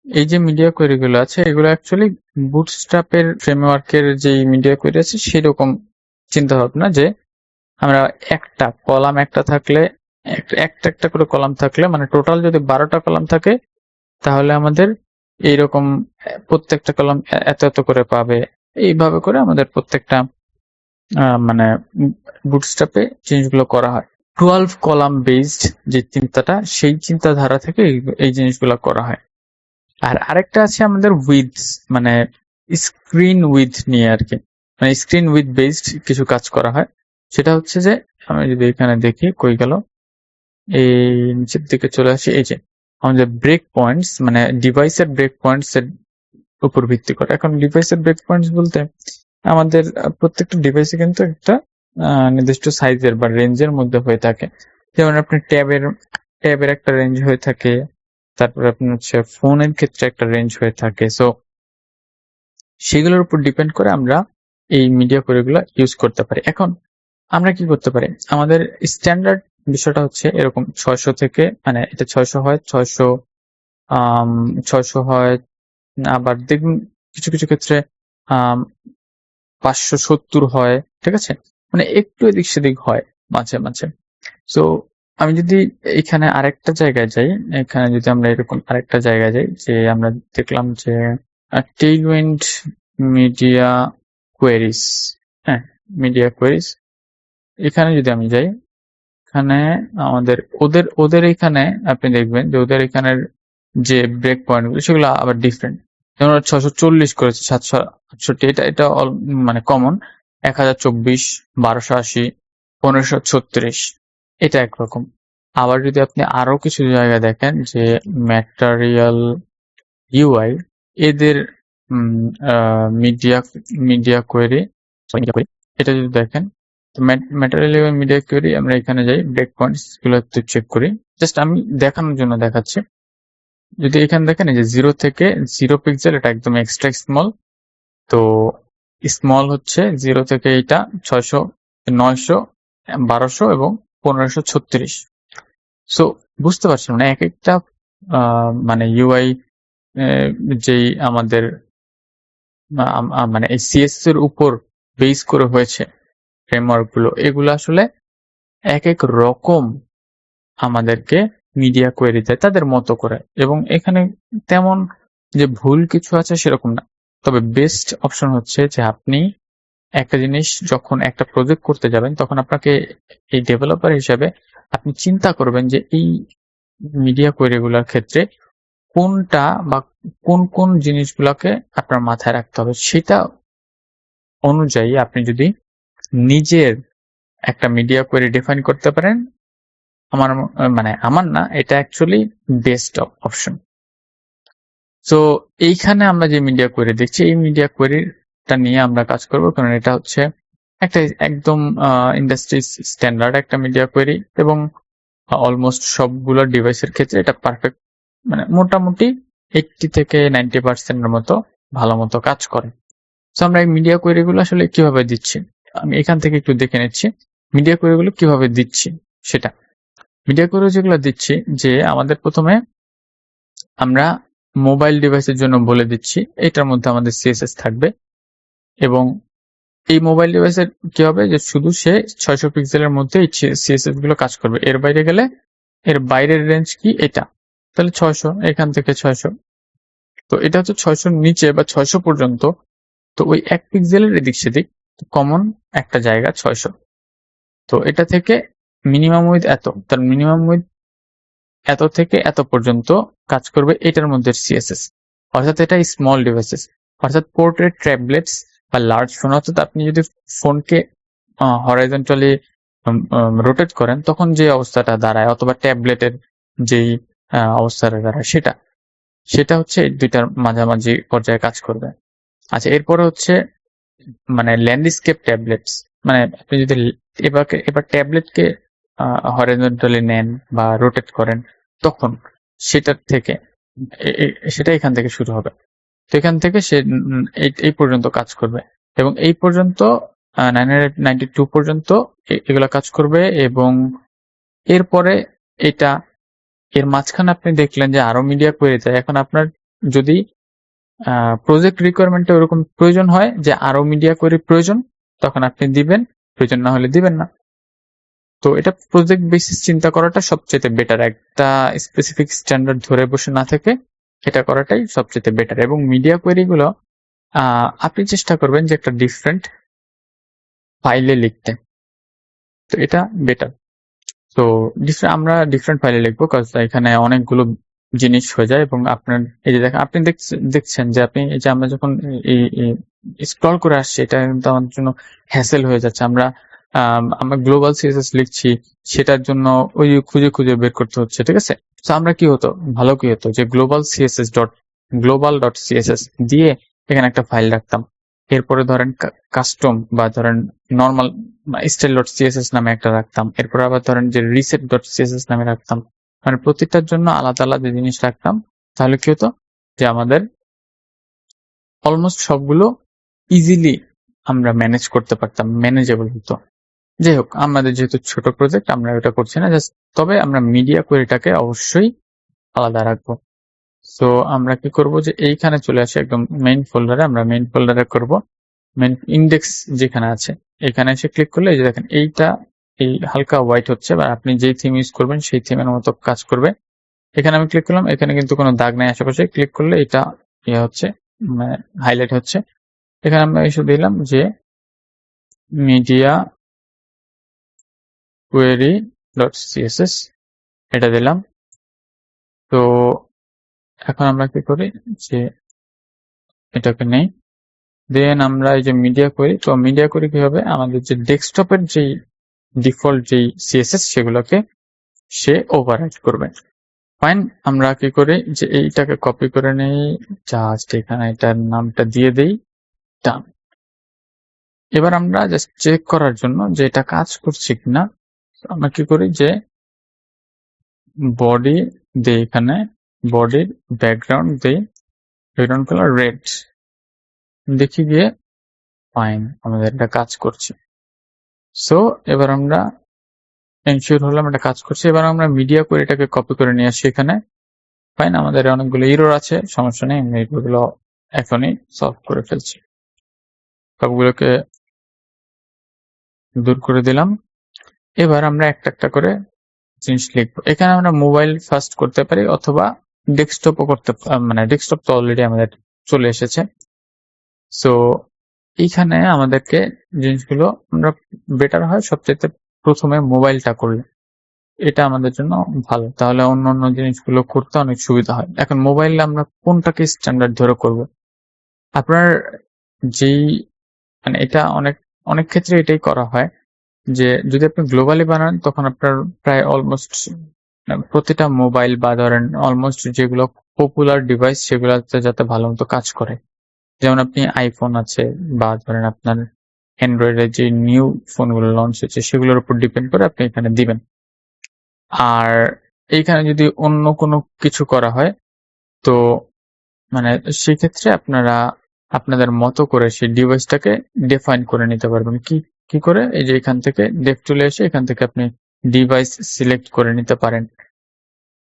এই যে media query গুলো আছে এগুলো অ্যাকচুয়ালি বুটস্ট্র্যাপের ফ্রেমওয়ার্কের যে মিডিয়া কোয়েরি আছে সেরকম চিন্তা ভাবনা, যে আমরা একটা কলাম একটা থাকলে একটা একটা করে কলাম থাকলে মানে টোটাল যদি 12টা কলাম থাকে তাহলে আমাদের এইরকম প্রত্যেকটা কলাম এত এত করে পাবে, এইভাবে করে আমাদের প্রত্যেকটা মানে বুটস্ট্র্যাপে জিনিসগুলো করা হয়। 12 কলাম বেসড যে চিন্তাটা, সেই চিন্তাধারা থেকে এই জিনিসগুলো করা হয়। আর আরেকটা আছে আমাদের উইডথ, মানে স্ক্রিন উইডথ নিয়ে আর কি, মানে স্ক্রিন উইডথ বেসড কিছু কাজ করা হয়। সেটা হচ্ছে যে আমি যদি এখানে দেখি কই গেল, এই নিচের দিকে চলে আসি, এই যে আমাদের ব্রেক পয়েন্টস, মানে ডিভাইসের ব্রেক পয়েন্টস এর উপর ভিত্তি করে। এখন ডিভাইসের ব্রেক পয়েন্টস বলতে আমাদের প্রত্যেকটা ডিভাইসে কিন্তু একটা নির্দিষ্ট সাইজের বা রেঞ্জের মধ্যে হয়ে থাকে। যেমন আপনি ট্যাবের একটা রেঞ্জ হয়ে থাকে, তারপরে আপনার হচ্ছে ফোনের ক্ষেত্রে একটা রেঞ্জ হয়ে থাকে। সো সেগুলোর উপর ডিপেন্ড করে আমরা এই মিডিয়া কোয়েরিগুলো ইউজ করতে পারি। এখন আমরা কি করতে পারি, আমাদের স্ট্যান্ডার্ড বিষয়টা হচ্ছে এরকম 600 থেকে, মানে এটা 600 হয়, 600 হয়, আবার দেখুন কিছু কিছু ক্ষেত্রে 570 হয়, ঠিক আছে, মানে একটু এদিক সেদিক হয় মাঝে মাঝে। সো আমি যদি এখানে আরেকটা জায়গায় যাই, এখানে যদি আমরা এরকম আরেকটা জায়গায় যাই, যে আমরা দেখলাম যে টেইলউইন্ড মিডিয়া কোয়েরিজ, হ্যাঁ মিডিয়া কোয়েরিজ, এখানে যদি আমি যাই, এখানে আমাদের ওদের ওদের এখানে আপনি দেখবেন যে ওদের এখানের যে ব্রেক পয়েন্ট গুলো সেগুলো আবার ডিফারেন্ট। যেমন 640 করেছে, 768, এটা মানে কমন। 1024, 1280, 1536, এটা একরকম। আবার যদি আপনি আরো কিছু জায়গা দেখেন, যে ম্যাটেরিয়াল ইউআই, এদের মিডিয়া মিডিয়া কোয়েরি, এটা যদি দেখেন, তো ম্যাটেরিয়াল ইউআই মিডিয়া কোয়েরি, আমরা এখানে যাই, ব্রেক পয়েন্টস গুলো একটু চেক করি, জাস্ট আমি দেখানোর জন্য দেখাচ্ছি। যদি এখানে দেখেন এই যে 0 থেকে 0 পিক্সেল, এটা একদম এক্সট্রা স্মল। তো স্মল হচ্ছে 0 থেকে এটা 600, 900, 1200 এবং 1536। সো বুঝতে পারছেন, মানে এক একটা মানে ইউআই যেই আমাদের মানে এই সিএসএস এর উপর বেস করে হয়েছে ফ্রেমওয়ার্ক গুলো, এগুলো আসলে এক এক রকম আমাদেরকে মিডিয়া কোয়েরি দেয় তাদের মতো করে, এবং এখানে তেমন যে ভুল কিছু আছে সেরকম না। তবে বেস্ট অপশন হচ্ছে যে আপনি একটা জিনিস যখন একটা প্রজেক্ট করতে যাবেন, তখন আপনাকে এই ডেভেলপার হিসেবে আপনি চিন্তা করবেন যে এই মিডিয়া কোয়েরি গুলার ক্ষেত্রে কোনটা বা কোন কোন জিনিসগুলোকে আপনার মাথায় রাখতে হবে, সেটা অনুযায়ী আপনি যদি নিজের একটা মিডিয়া কোয়েরি ডিফাইন করতে পারেন, আমার মানে আমার না, এটা অ্যাকচুয়ালি বেস্ট অপশন। সো এইখানে আমরা যে মিডিয়া কোয়েরি দেখছি, এই মিডিয়া কোয়েরিটা নিয়ে আমরা কাজ করব, কারণ এটা হচ্ছে একটা একদম ইন্ডাস্ট্রি স্ট্যান্ডার্ড একটা মিডিয়া কোয়েরি, এবং অলমোস্ট সবগুলো ডিভাইসের ক্ষেত্রে এটা পারফেক্ট, মানে মোটামুটি 80 থেকে 90% মতো ভালো মতো কাজ করে। সো আমরা এই মিডিয়া কোয়েরি গুলো আসলে কিভাবে দিচ্ছি, আমি এখান থেকে একটু দেখে নিচ্ছি মিডিয়া কোয়েরি গুলো কিভাবে দিচ্ছি। সেটা মিডিয়া কোয়েরি যেগুলো দিচ্ছি, যে আমাদের প্রথমে আমরা মোবাইল ডিভাইসের জন্য বলে দিচ্ছি এটার মধ্যে আমাদের সিএসএস থাকবে, এবং এই মোবাইল ডিভাইসের কি হবে, যে শুধু সে 600 পিক্সেলের মধ্যে এই সিএসএস গুলো কাজ করবে, এর বাইরে গেলে এর বাইরের রেঞ্জ কি এটা, তাহলে 600, এখান থেকে 600। তো এটা হচ্ছে 600 নিচে বা 600 পর্যন্ত, তো ওই 1 পিক্সেলের এদিক সেদিক কমন একটা জায়গা 600। তো এটা থেকে মিনিমাম উইথ এত, তার মিনিমাম উইথ এত থেকে এত পর্যন্ত কাজ করবে এটার মধ্যে সিএসএস, অর্থাৎ এটা স্মল ডিভাইসেস, অর্থাৎ পোর্ট্রেট ট্যাবলেটস বা লার্জ ফোন, অর্থাৎ আপনি যদি ফোনকে হরাইজন্টালি রোটেট করেন তখন যে অবস্থাটা দাঁড়ায়, অথবা ট্যাবলেটের যেই অবস্থাটা দাঁড়ায়, সেটা হচ্ছে দুইটার মাঝামাঝি পর্যায়ে কাজ করবে। আচ্ছা, এরপরে হচ্ছে মানে ল্যান্ডস্কেপ ট্যাবলেটস, মানে আপনি যদি এবার ট্যাবলেটকে হরাইজন্টালি নেন বা রোটেট করেন, তখন সেটার থেকে সেটা এখান থেকে শুরু হবে। তো এখান থেকে সে এই পর্যন্ত কাজ করবে, এবং এই পর্যন্ত 992 পর্যন্ত এগুলা কাজ করবে, এবং এরপরে এটা এর মাঝখানে আপনি দেখলেন যে আরো মিডিয়া কোয়েরি যায়। এখন আপনার যদি প্রজেক্ট রিকোয়ারমেন্টে ওরকম প্রয়োজন হয় যে আরো মিডিয়া কোয়েরি প্রয়োজন, তখন আপনি দিবেন, প্রয়োজন না হলে দিবেন না। তো এটা প্রজেক্ট বেসিস চিন্তা করাটা সবচেয়ে বেটার, একটা স্পেসিফিক স্ট্যান্ডার্ড ধরে বসে না থেকে এটা করাটাই সবচেয়ে বেটার। এবং মিডিয়া কোয়েরি গুলো আপনি চেষ্টা করবেন যে একটা ডিফারেন্ট ফাইলে লিখতে, তো এটা বেটার। তো আমরা ডিফারেন্ট ফাইলে লিখবো, কারণ এখানে অনেকগুলো জিনিস হয়ে যায়। এবং আপনার এই যে দেখেন, আপনি দেখছেন যে আপনি এই যে আমরা যখন স্ক্রল করে আসছি, এটা কিন্তু আমাদের জন্য হ্যাসেল হয়ে যাচ্ছে। আমরা গ্লোবাল সিএসএস লিখছি, সেটার জন্য ওই খুঁজে খুঁজে বের করতে হচ্ছে, ঠিক আছে। তো আমরা কি হতো, ভালো কি হতো যে গ্লোবাল ডট সিএসএস দিয়ে এখানে একটা ফাইল রাখতাম। এরপরে ধরেন কাস্টম বা ধরেন নর্মাল স্টাইল ডট সিএসএস নামে একটা রাখতাম। এরপর আবার ধরেন যে রিসেট ডট সিএসএস নামে রাখতাম। মানে প্রত্যেকটার জন্য আলাদা আলাদা জিনিস রাখতাম। তাহলে কি হতো যে আমাদের অলমোস্ট সবগুলো ইজিলি আমরা ম্যানেজ করতে পারতাম, ম্যানেজেবল হতো। যাই হোক, আমাদের যেহেতু ছোট প্রজেক্ট, আমরা ওটা করছি না, জাস্ট তবে আমরা মিডিয়া কোয়েরিটাকে অবশ্যই আলাদা রাখবো। সো আমরা কি করব যে এইখানে চলে আসি একদম মেইন ফোল্ডারে, আমরা মেইন ফোল্ডারে করব মেইন ইন্ডেক্স যেখানে আছে এখানে এসে ক্লিক করলে এই যে দেখেন এইটা এই হালকা হোয়াইট হচ্ছে, বা আপনি যেই থিম ইউজ করবেন সেই থিমের মতো কাজ করবে। এখানে আমি ক্লিক করলাম, এখানে কিন্তু কোনো দাগ নাই আশেপাশে, ক্লিক করলে এটা ইয়ে হচ্ছে, মানে হাইলাইট হচ্ছে। এখানে আমরা এসে দিলাম যে মিডিয়া কোয়েরি ডট সিএসএস, এটা দিলাম। তো এখন আমরা কি করি যে এটাকে নেই, দেন আমরা এই যে মিডিয়া কোয়েরি, তো মিডিয়া কোয়েরি কি হবে, আমাদের যে ডেস্কটপের যেই ডিফল্ট যেই সিএসএস সেগুলোকে সে ওভাররাইট করবে। ফাইন, আমরা কি করি যে এইটাকে কপি করে নেই, জাস্ট এখানে এটার নামটা দিয়ে দেই, ডান। এবার আমরা জাস্ট চেক করার জন্য যে এটা কাজ করছে কিনা আমরা কি করি যে বডি দেই, এখানে বডির ব্যাকগ্রাউন্ড দেই, ব্যাকগ্রাউন্ড কালার রেড, দেখি গিয়ে ফাইন আমাদের এটা কাজ করছে। সো এবার আমরা এনশিওর হলাম এটা কাজ করছে। এবার আমরা মিডিয়া কোয়েরিটাকে কপি করে নিয়ে আসি এখানে। ফাইন, আমাদের অনেকগুলো এরর আছে, সমস্যা নেই, আমি এগুলো এখনই সলভ করে ফেলছি, সবগুলোকে দূর করে দিলাম। এবার আমরা একটা একটা করে জিনিস লিখবো। এখানে আমরা মোবাইল ফার্স্ট করতে পারি অথবা ডেস্কটপও করতে, মানে ডেস্কটপ তো অলরেডি আমাদের চলে এসেছে। সো এইখানে আমাদেরকে জিনিসগুলো আমরা বেটার হয় সবচেয়ে প্রথমে মোবাইলটা করলে, এটা আমাদের জন্য ভালো, তাহলে অন্য অন্য জিনিসগুলো করতে অনেক সুবিধা হয়। এখন মোবাইলে আমরা কোনটাকে স্ট্যান্ডার্ড ধরে করব, আপনার যেই মানে এটা অনেক অনেক ক্ষেত্রে এটাই করা হয় যে যদি আপনি গ্লোবালি বানান তখন আপনার প্রায় অলমোস্ট প্রতিটা মোবাইল বা ধরেন অলমোস্ট যেগুলো পপুলার ডিভাইস সেগুলোতে যাতে ভালো মতো কাজ করে, যেমন আপনি আইফোন আছে বা ধরেন আপনার অ্যান্ড্রয়েডের যে নিউ ফোনগুলো লঞ্চ হচ্ছে সেগুলোর উপর ডিপেন্ড করে আপনি এখানে দিবেন। আর এইখানে যদি অন্য কোনো কিছু করা হয় তো মানে সেক্ষেত্রে আপনারা আপনাদের মতো করে সেই ডিভাইসটাকে ডিফাইন করে নিতে পারবেন। কি করে, এই যে এখান থেকে ডেপ চলে এসে এখান থেকে আপনি ডিভাইস সিলেক্ট করে নিতে পারেন।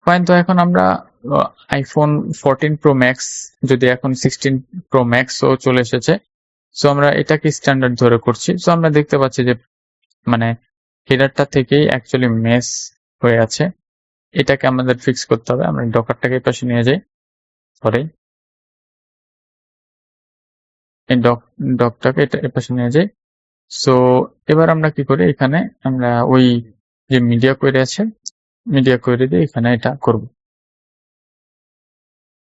ফাইন, তো এখন আমরা আইফোন 14 প্রো ম্যাক্স, যদি এখন 16 প্রো ম্যাক্সও চলে এসেছে, সো আমরা এটাকে স্ট্যান্ডার্ড ধরে করছি। সো আমরা দেখতে পাচ্ছি যে মানে হেডারটা থেকেই অ্যাকচুয়ালি মেস হয়ে আছে, এটাকে আমাদের ফিক্স করতে হবে। আমরা ডকারটাকে পাশে নিয়ে যাই, সরি এই ডকটাকে এটা পাশে নিয়ে যাই। সো এবার আমরা কি করি, এখানে আমরা ওই যে মিডিয়া কোয়েরি আছে, মিডিয়া কোয়েরি দিয়ে এখানে এটা করব।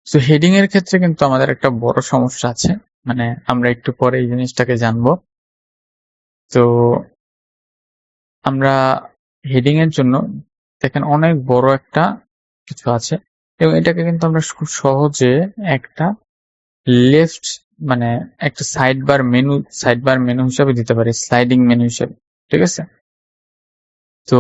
সো হেডিং এর ক্ষেত্রে কিন্তু আমাদের একটা বড় সমস্যা আছে, মানে আমরা একটু পরে এই জিনিসটাকে জানবো। তো আমরা হেডিং এর জন্য দেখেন অনেক বড় একটা কিছু আছে, এবং এটাকে কিন্তু আমরা খুব সহজে একটা লেফট মানে একটা সাইড বার মেনু হিসাবে দিতে পারি, স্লাইডিং মেনু হিসাবে, ঠিক আছে। তো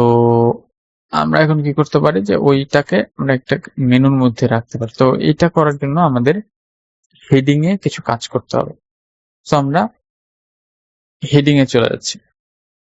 আমরা এখন কি করতে পারি যে ওইটাকে আমরা একটা মেনুর মধ্যে রাখতে পারি। তো এটা করার জন্য আমাদের হেডিং এ কিছু কাজ করতে হবে। তো আমরা হেডিং এ চলে যাচ্ছি।